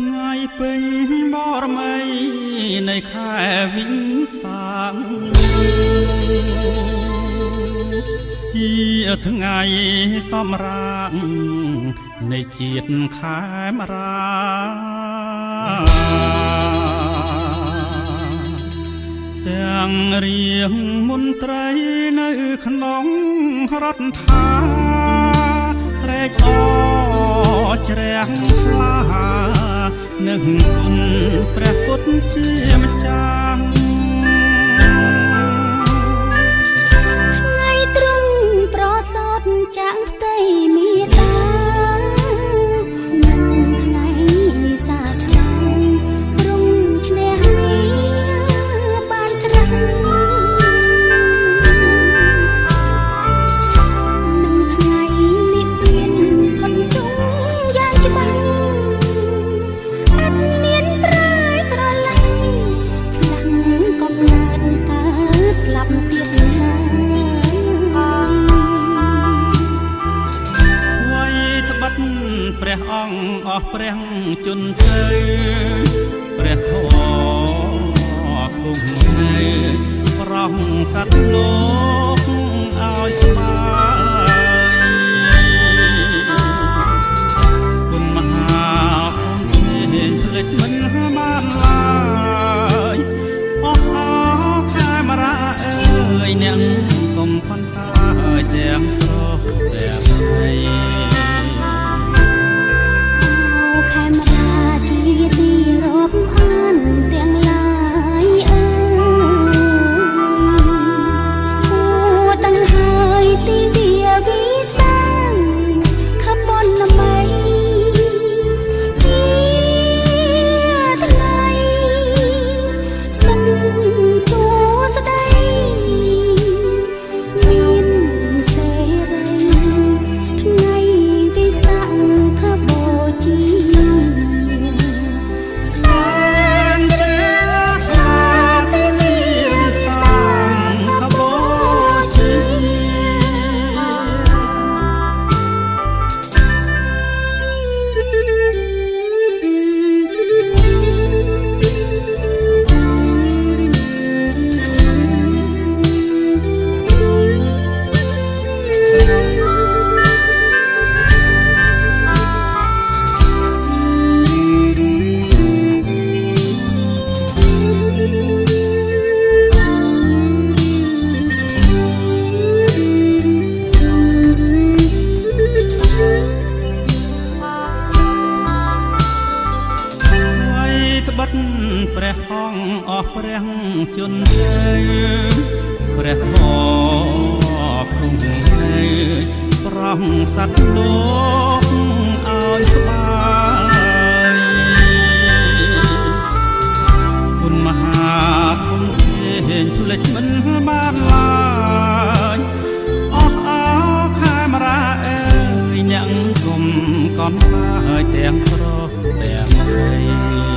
ថ្ងៃពេញបរមីនៃខែវិសាខជាថ្ងៃសម្រាកនៃជាតិខែមរាទាំងរៀងមន្ត្រីនៅក្នុងរដ្ឋាត្រេកអរជ្រះថ្លានឹងគុណព្រះពុទ្ធជាម្ចាស់ថ្ងៃទ្រង់ប្រសោតចាក់ផ្ទៃមេត្តានឹងថ្ងៃសាសនាទ្រង់ឈ្នះបានត្រាស់នឹងថ្ងៃនិព្វានផុតជុំយ៉ាងច្បាស់អត់មានប្រែក្រឡាញ់ផ្លាំងកំណើតកើតស្លាប់ទៀតណាព្រះអង្គអស់ព្រះជន្ត្រីព្រះធម៌គង់នៅប្រងសត្វលោកឲ្យស្បាយគុណមហាគុណមានភ្លេចមិនបានឡើយអស់អស់ខេមរាអើយអ្នកកុំខន្តាទាំងប្រុសទាំងស្រីខេមរាជាទីរាប់អានទាំងឡាយអើយគួរដឹងហើយទីវាវិសាលខបុនមីជាថ្ងៃសុខសួស្តីមានសេរីថ្ងៃវិសាខបូជាបិទព្រះអង្គអស់ព្រះជន្ត្រីព្រះធម៌គង់នៅប្រងសត្វលោកឲ្យស្បាយគុណមហាគុណមានភ្លេចមិនបានឡើយអស់អស់ខេមរាអើយអ្នកគុំកន់ហើយទាំងប្រុសទាំងស្រី